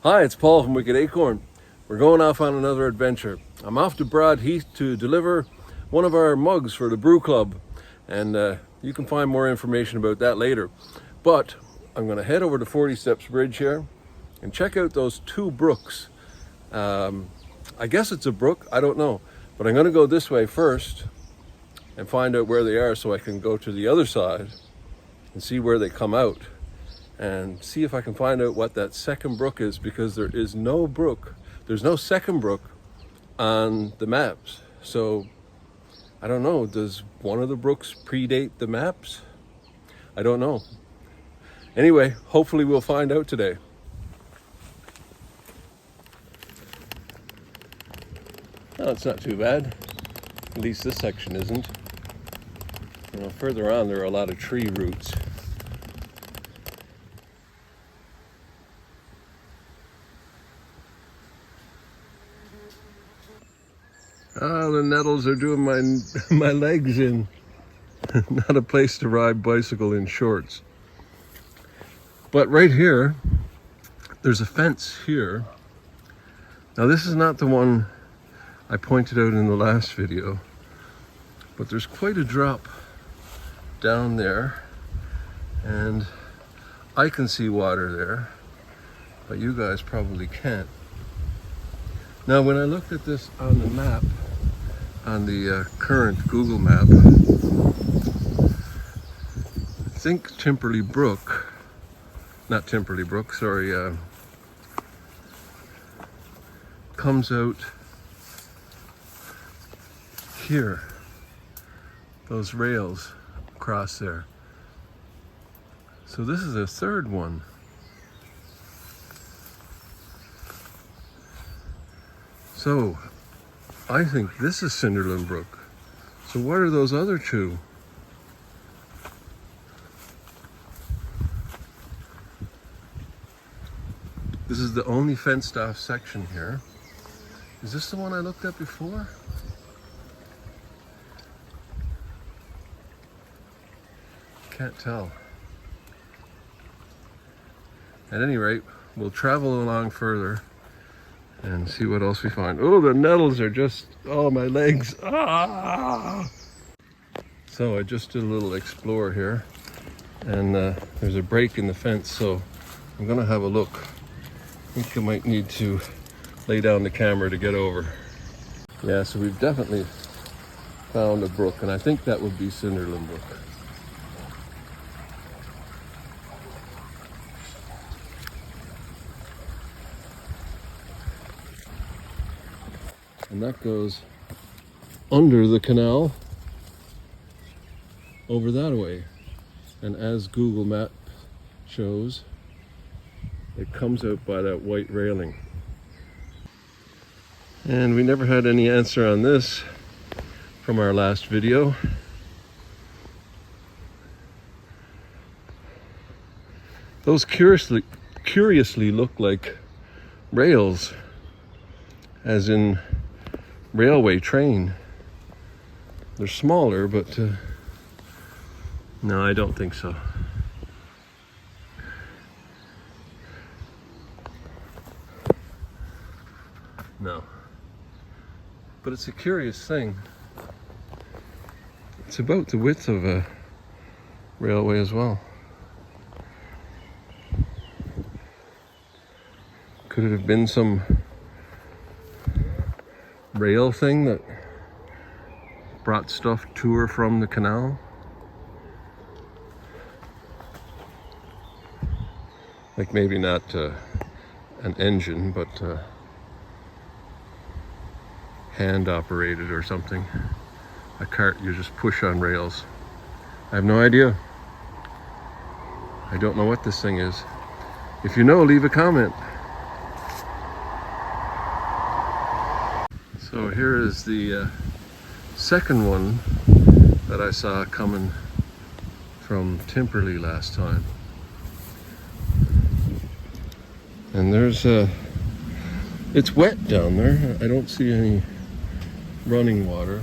Hi, it's Paul from Wicked Acorn. We're going off on another adventure. I'm off to Broadheath to deliver one of our mugs for the Brew Club, and you can find more information about that later. But I'm going to head over to 40 Steps Bridge here and check out those two brooks. I guess it's a brook, I don't know, but I'm going to go this way first and find out where they are so I can go to the other side and see where they come out and see if I can find out what that second brook is, because there is no brook, there's no second brook on the maps. So I don't know, does one of the brooks predate the maps? I don't know. Anyway, hopefully we'll find out today. Oh, it's not too bad. At least this section isn't. You know, further on there are a lot of tree roots. Ah, the nettles are doing my legs in. Not a place to ride bicycle in shorts. But right here, there's a fence here. Now this is not the one I pointed out in the last video, but there's quite a drop down there, and I can see water there, but you guys probably can't. Now when I looked at this on the map, on the current Google map, I think Timperley Brook, not Timperley Brook, sorry, comes out here. Those rails across there. So this is a third one. So I think this is Cinderland Brook. So what are those other two? This is the only fenced off section here. Is this the one I looked at before? Can't tell. At any rate, we'll travel along further and see what else we find. Oh, the nettles are just, oh, my legs. Ah! So I just did a little explore here, and there's a break in the fence, so I'm gonna have a look. I think I might need to lay down the camera to get over. Yeah, so we've definitely found a brook, and I think that would be Cinderland Brook. And that goes under the canal over that way. And as Google Map shows, it comes out by that white railing. And we never had any answer on this from our last video. Those curiously look like rails, as in railway train. They're smaller, but no, I don't think so. No. But it's a curious thing. It's about the width of a railway as well. Could it have been some rail thing that brought stuff to or from the canal? Like maybe not an engine, but hand operated or something. A cart you just push on rails. I have no idea. I don't know what this thing is. If you know, leave a comment. So here is the second one that I saw coming from Timperley last time. And there's it's wet down there. I don't see any running water.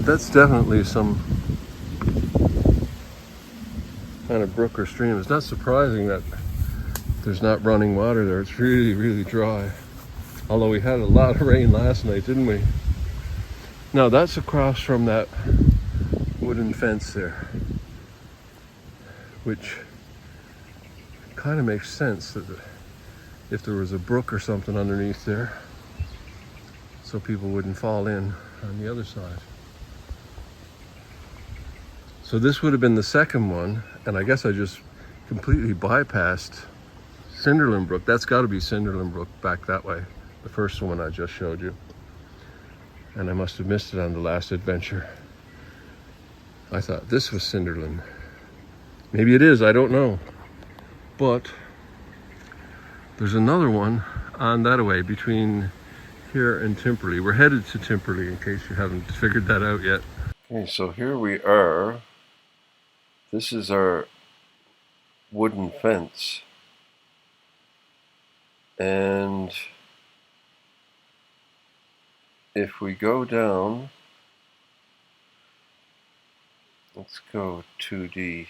that's definitely some kind of brook or stream. It's not surprising that there's not running water there. It's really, really dry. Although we had a lot of rain last night, didn't we? Now that's across from that wooden fence there, which kind of makes sense that if there was a brook or something underneath there, so people wouldn't fall in on the other side. So this would have been the second one, and I guess I just completely bypassed Cinderland Brook. That's got to be Cinderland Brook back that way, the first one I just showed you. And I must have missed it on the last adventure. I thought this was Cinderland. Maybe it is, I don't know. But there's another one on that way between here and Timperley. We're headed to Timperley in case you haven't figured that out yet. Okay, so here we are. This is our wooden fence. And if we go down, let's go 2D.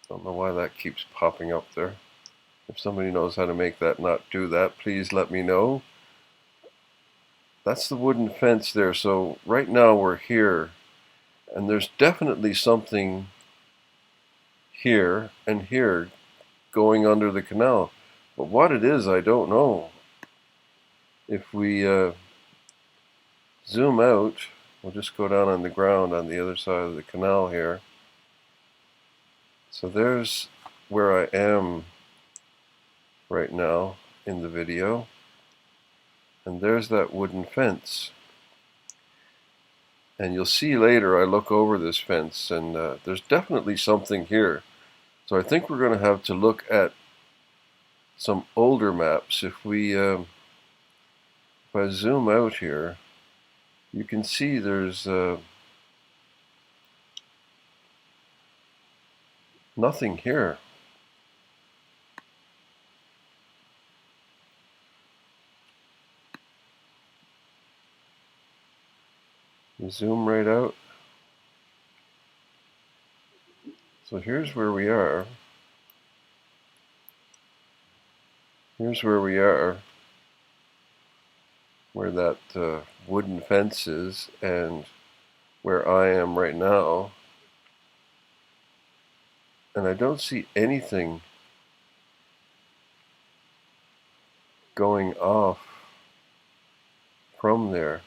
Don't know why that keeps popping up there. If somebody knows how to make that not do that, please let me know. That's the wooden fence there. So right now we're here, and there's definitely something here and here going under the canal. But what it is, I don't know. If we zoom out, we'll just go down on the ground on the other side of the canal here. So there's where I am right now in the video. And there's that wooden fence. And you'll see later I look over this fence and there's definitely something here. So I think we're going to have to look at some older maps. If I zoom out here, you can see there's nothing here. You zoom right out. So here's where we are. Here's where we are, where that wooden fence is, and where I am right now. And I don't see anything going off from there.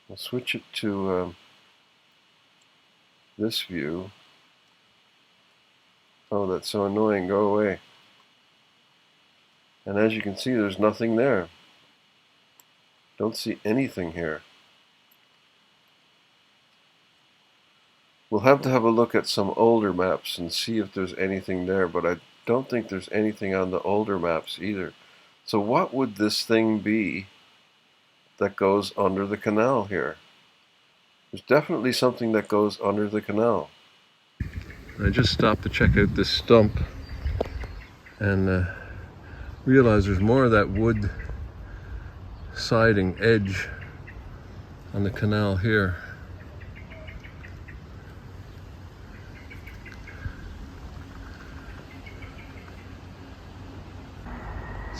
I'll switch it to this view. Oh, that's so annoying. Go away. And as you can see, there's nothing there. Don't see anything here. We'll have to have a look at some older maps and see if there's anything there, but I don't think there's anything on the older maps either. So what would this thing be that goes under the canal here? There's definitely something that goes under the canal. I just stopped to check out this stump and realized there's more of that wood siding edge on the canal here.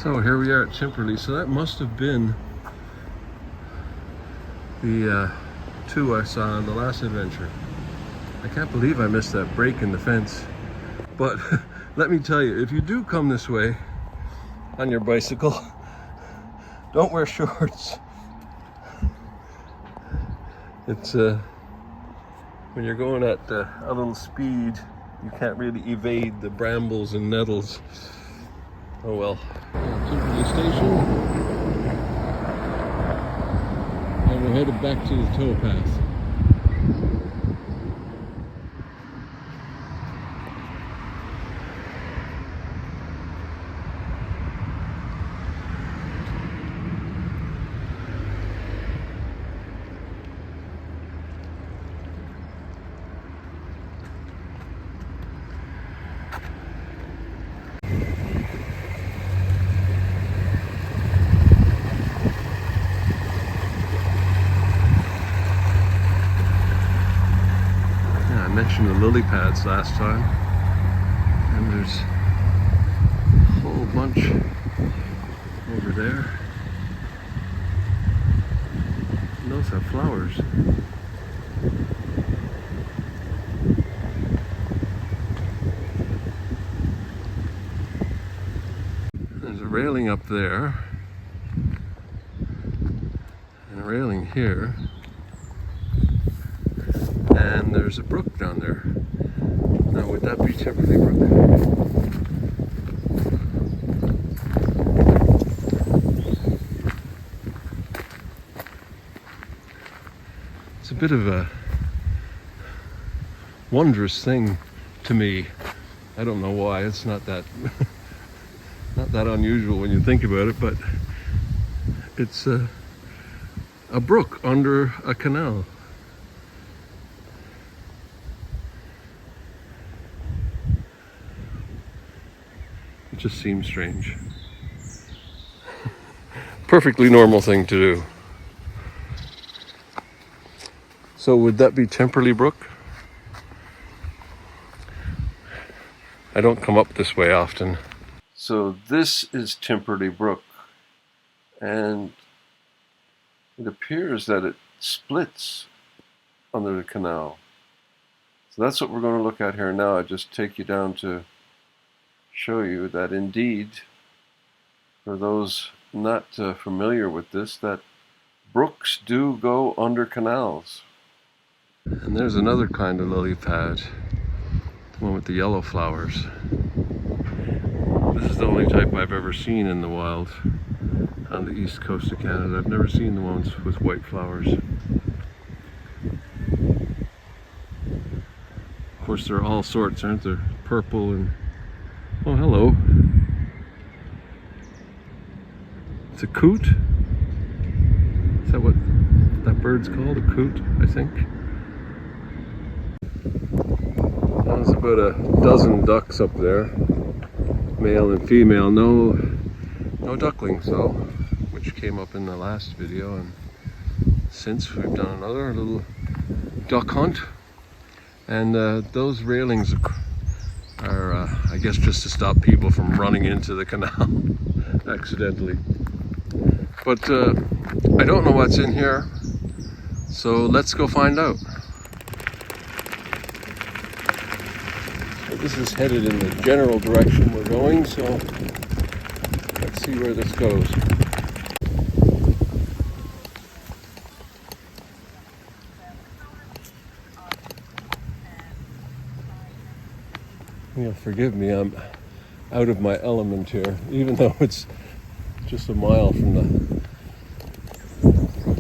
So here we are at Timperley. So that must have been the two I saw on the last adventure. I can't believe I missed that break in the fence. But let me tell you, if you do come this way on your bicycle, don't wear shorts. It's when you're going at a little speed, you can't really evade the brambles and nettles. Oh well. Timperley Station, and we're headed back to the towpath. mentioned the lily pads last time, and there's a whole bunch over there. And those have flowers. There's a railing up there, and a railing here, and there's a brook down there. Now, would that be Timberley Brook? It's a bit of a wondrous thing to me. I don't know why. It's not that not that unusual when you think about it, but it's a brook under a canal. It just seems strange. Perfectly normal thing to do. So would that be Temperley Brook? I don't come up this way often. So this is Temperley Brook, and it appears that it splits under the canal. So that's what we're going to look at here now. I just take you down to show you that indeed, for those not familiar with this, that brooks do go under canals. And there's another kind of lily pad, the one with the yellow flowers. This is the only type I've ever seen in the wild on the east coast of Canada. I've never seen the ones with white flowers. Of course, there are all sorts, aren't there? Purple and... oh, hello. It's a coot. Is that what that bird's called? A coot, I think. There's about a dozen ducks up there, male and female. No ducklings though, which came up in the last video, and since we've done another little duck hunt. And those railings are, I guess, just to stop people from running into the canal accidentally. But I don't know what's in here, so let's go find out. So this is headed in the general direction we're going, so let's see where this goes. You'll forgive me, I'm out of my element here, even though it's just a mile from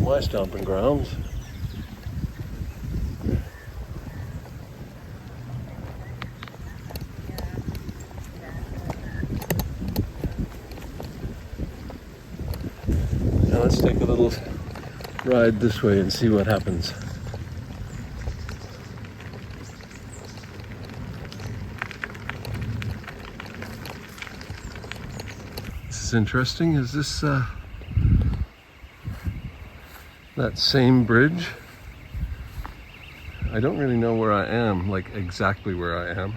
my stomping grounds. Now let's take a little ride this way and see what happens. This is interesting. Is this that same bridge? I don't really know where I am, like exactly where I am,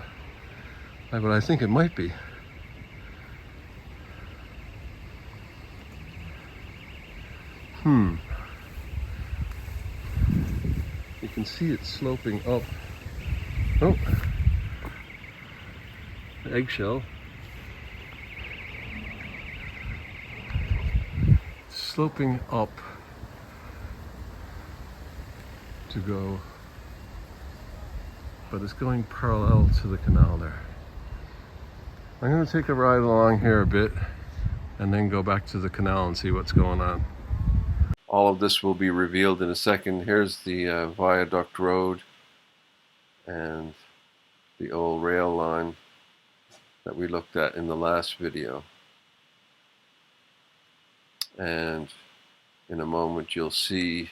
but I think it might be. You can see it sloping up. Oh, eggshell. Sloping up to go, but it's going parallel to the canal there. I'm going to take a ride along here a bit and then go back to the canal and see what's going on. All of this will be revealed in a second. Here's the Viaduct Road and the old rail line that we looked at in the last video. And in a moment you'll see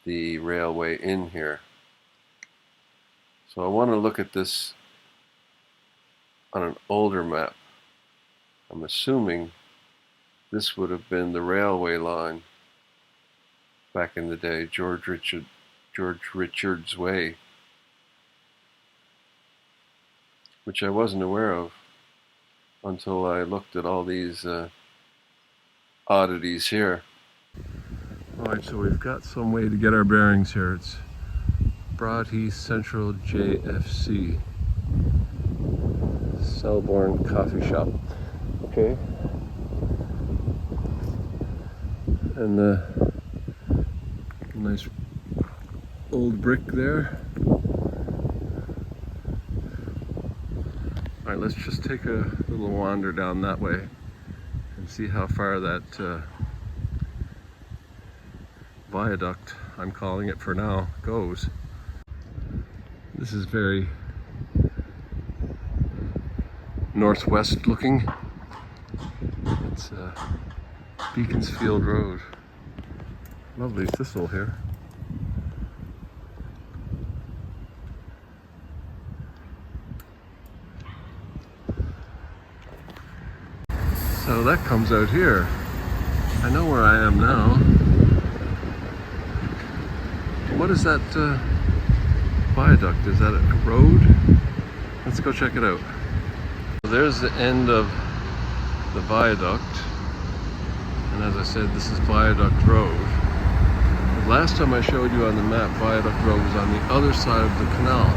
the railway in here. So I want to look at this on an older map. I'm assuming this would have been the railway line back in the day. George George Richards Way, which I wasn't aware of until I looked at all these oddities here. Alright, so we've got some way to get our bearings here. It's Broadheath Central JFC, Selborne Coffee Shop. Okay. And the nice old brick there. Alright, let's just take a little wander down that way and see how far that viaduct, I'm calling it for now, goes. This is very northwest looking. It's Beaconsfield Road. Lovely thistle here. So that comes out here. I know where I am now. What is that viaduct? Is that a road? Let's go check it out. There's the end of the viaduct. And as I said, this is Viaduct Road. The last time I showed you on the map, Viaduct Road was on the other side of the canal.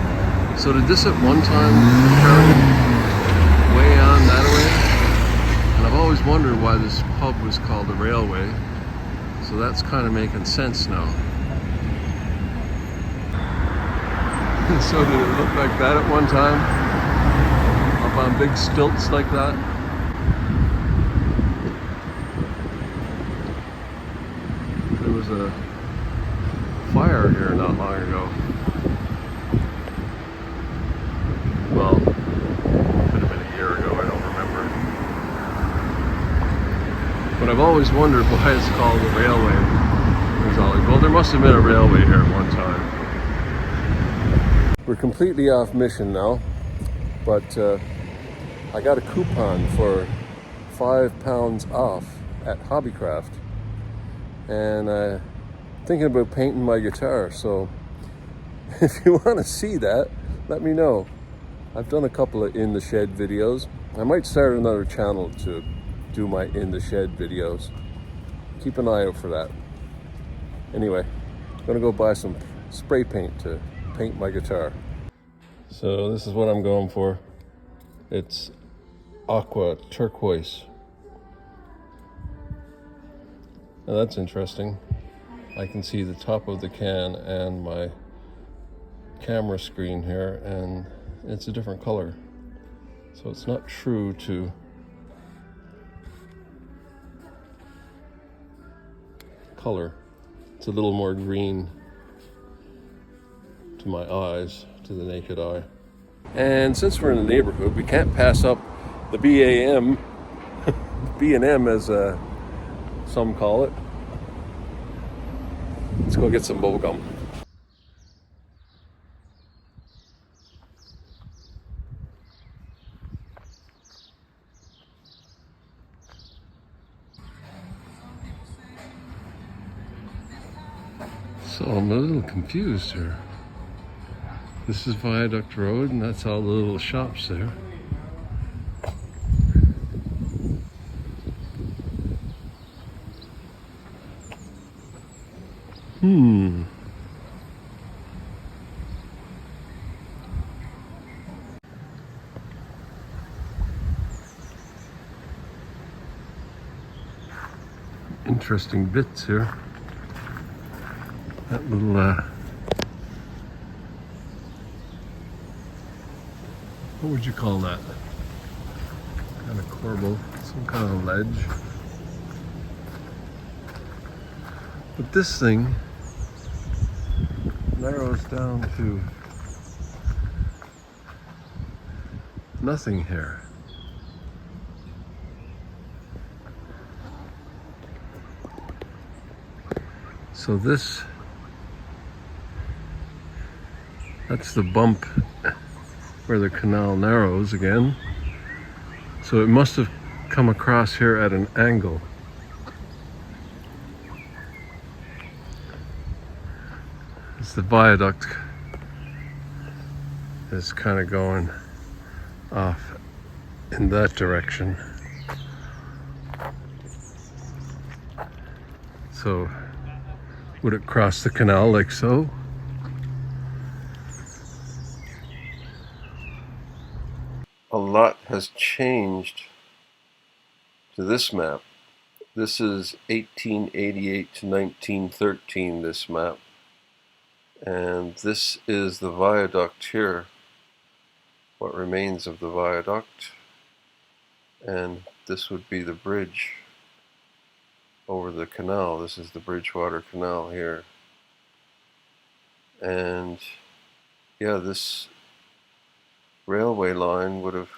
So did this at one time carry way on that way? And I've always wondered why this pub was called the Railway. So that's kind of making sense now. So did it look like that at one time? Up on big stilts like that? There was a fire here not long ago. Well, could have been a year ago, I don't remember. But I've always wondered why it's called the Railway. Well, there must have been a railway here at one time. We're completely off mission now, but I got a coupon for £5 off at Hobbycraft, and I'm thinking about painting my guitar, so if you want to see that, let me know. I've done a couple of in the shed videos. I might start another channel to do my in the shed videos. Keep an eye out for that. Anyway, I'm gonna go buy some spray paint to paint my guitar. So this is what I'm going for. It's aqua turquoise. Now that's interesting. I can see the top of the can and my camera screen here, and it's a different color. So it's not true to color. It's a little more green to my eyes, to the naked eye. And since we're in the neighborhood, we can't pass up the B&M, B&M as some call it. Let's go get some bubblegum. So I'm a little confused here. This is Viaduct Road, and that's all the little shops there. Interesting bits here. That little what would you call that? Kind of corbel, some kind of ledge. But this thing narrows down to nothing here. So that's the bump where the canal narrows again. So it must have come across here at an angle. As the viaduct is kind of going off in that direction. So would it cross the canal like so? A lot has changed to this map. This is 1888 to 1913, this map. And this is the viaduct here, what remains of the viaduct. And this would be the bridge over the canal. This is the Bridgewater Canal here. And yeah, this railway line would have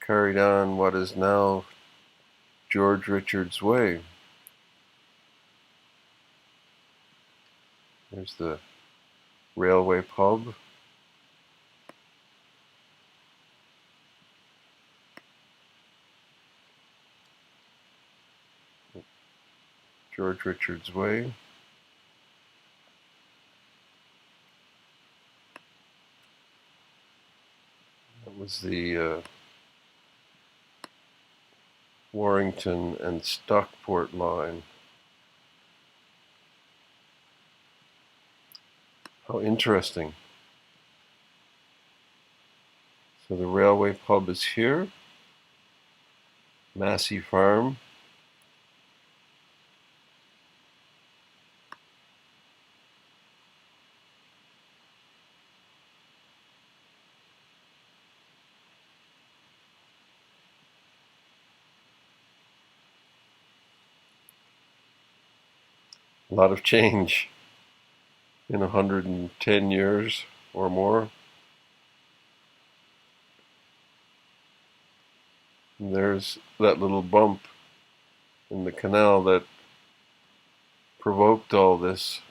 carried on what is now George Richard's Way. There's the railway pub. George Richard's Way. That was the Warrington and Stockport line. How interesting. So the railway pub is here. Massey Farm. A lot of change in 110 years or more. And there's that little bump in the canal that provoked all this.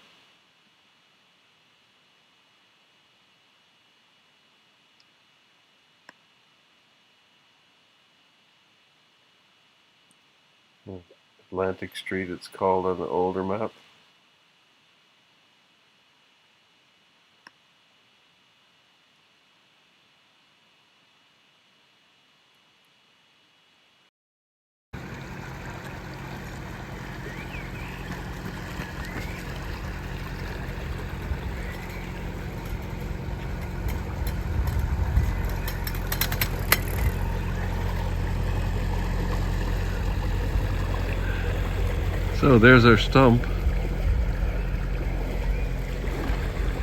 Atlantic Street, it's called on the older map. So there's our stump,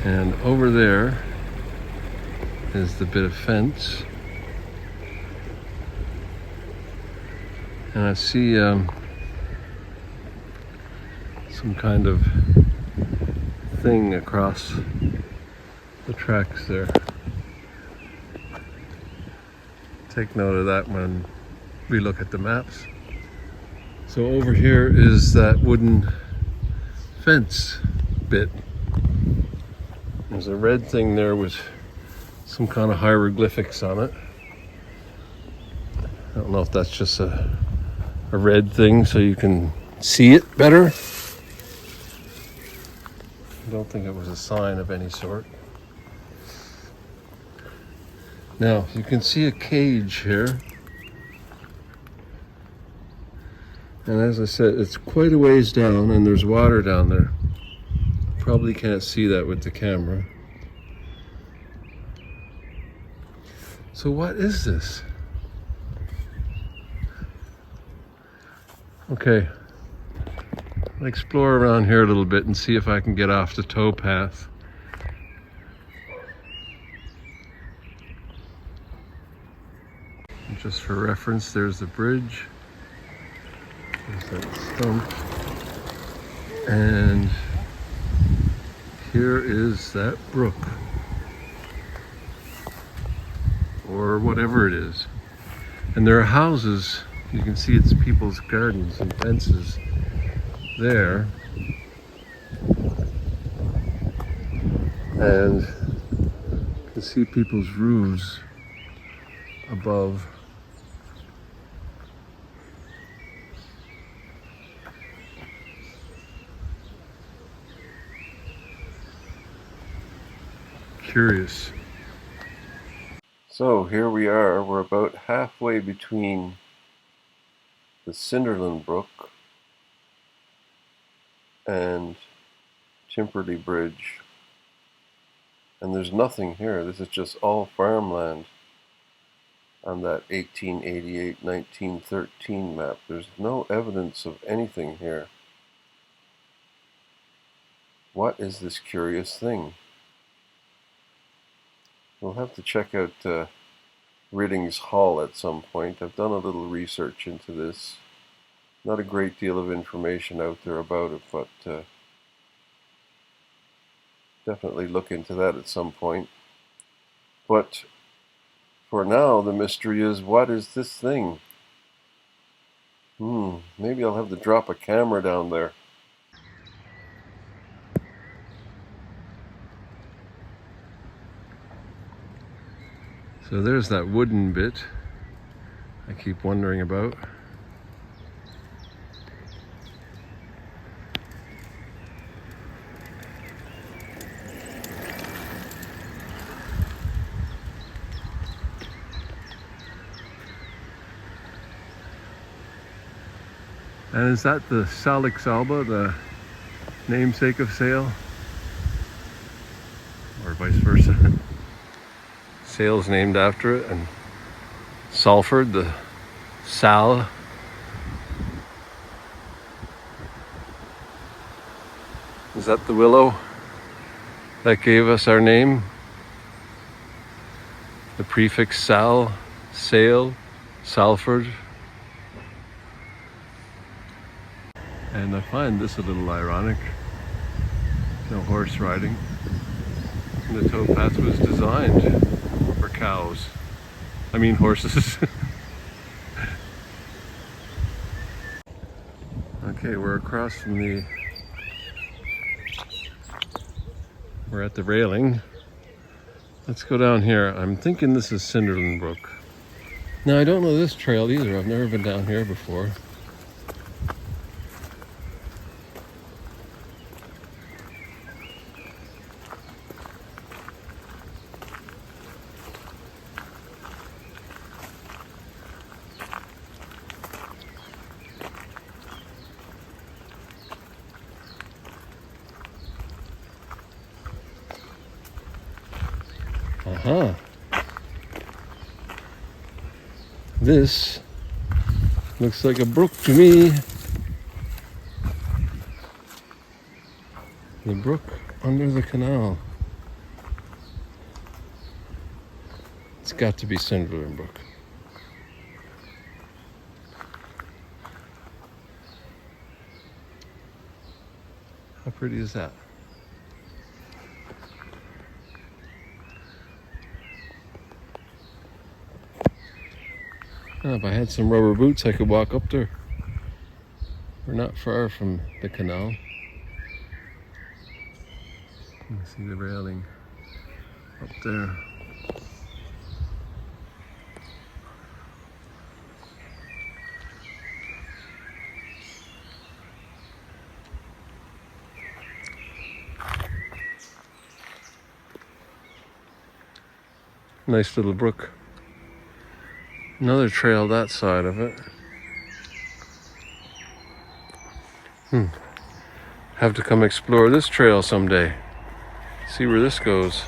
and over there is the bit of fence, and I see some kind of thing across the tracks there. Take note of that when we look at the maps. So over here is that wooden fence bit. There's a red thing there with some kind of hieroglyphics on it. I don't know if that's just a red thing so you can see it better. I don't think it was a sign of any sort. Now, you can see a cage here. And as I said, it's quite a ways down and there's water down there. Probably can't see that with the camera. So what is this? Okay, I'll explore around here a little bit and see if I can get off the towpath. And just for reference, there's the bridge. There's that stump. And here is that brook. Or whatever it is. And there are houses. You can see it's people's gardens and fences there. And you can see people's roofs above. curious. So here we are. We're about halfway between the Cinderland Brook and Timperley Bridge. And there's nothing here. This is just all farmland on that 1888-1913 map. There's no evidence of anything here. What is this curious thing? We'll have to check out Riddings Hall at some point. I've done a little research into this. Not a great deal of information out there about it, but definitely look into that at some point. But for now, the mystery is, what is this thing? Maybe I'll have to drop a camera down there. So there's that wooden bit I keep wondering about. And is that the Salix alba, the namesake of Sale? Or vice versa? Sale's named after it, and Salford, the Sal. Is that the willow that gave us our name? The prefix Sal, Sale, Salford. And I find this a little ironic. No horse riding. And the towpath was designed for cows. I mean horses. Okay, we're across from we're at the railing. Let's go down here. I'm thinking this is Cinderland Brook. Now, I don't know this trail either. I've never been down here before. This looks like a brook to me. The brook under the canal. It's got to be Cinderland Brook. How pretty is that? Oh, if I had some rubber boots, I could walk up there. We're not far from the canal. You can see the railing up there. Nice little brook. Another trail that side of it. Have to come explore this trail someday. See where this goes.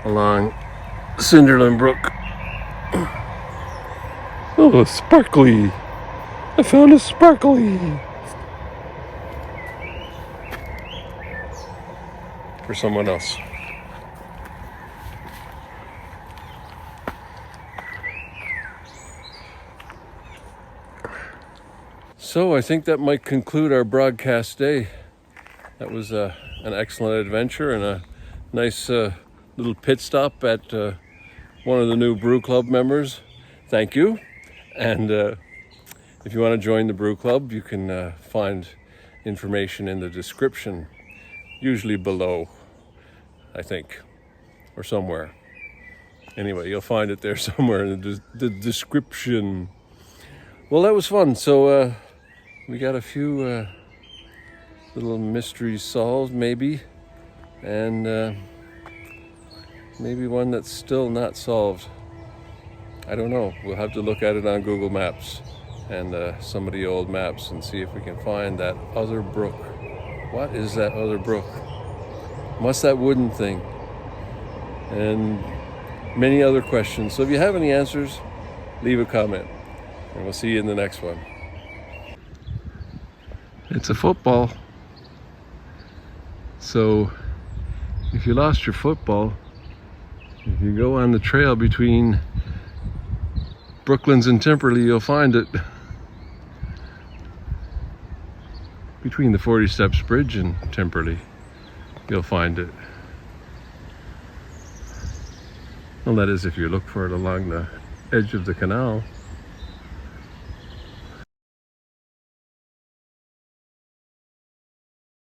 Along Cinderland Brook. Oh, sparkly! I found a sparkly! For someone else. So I think that might conclude our broadcast day. That was an excellent adventure and a nice little pit stop at one of the new Brew Club members. Thank you. And if you want to join the Brew Club, you can find information in the description, usually below, I think, or somewhere. Anyway, you'll find it there somewhere in the description. Well, that was fun. So we got a few little mysteries solved, maybe, and maybe one that's still not solved. I don't know. We'll have to look at it on Google Maps and some of the old maps and see if we can find that other brook. What is that other brook? What's that wooden thing? And many other questions. So if you have any answers, leave a comment, and we'll see you in the next one. It's a football. So if you lost your football, if you go on the trail between Brooklands and Timperley, you'll find it. Between the 40 Steps Bridge and Timperley, you'll find it. Well, that is if you look for it along the edge of the canal.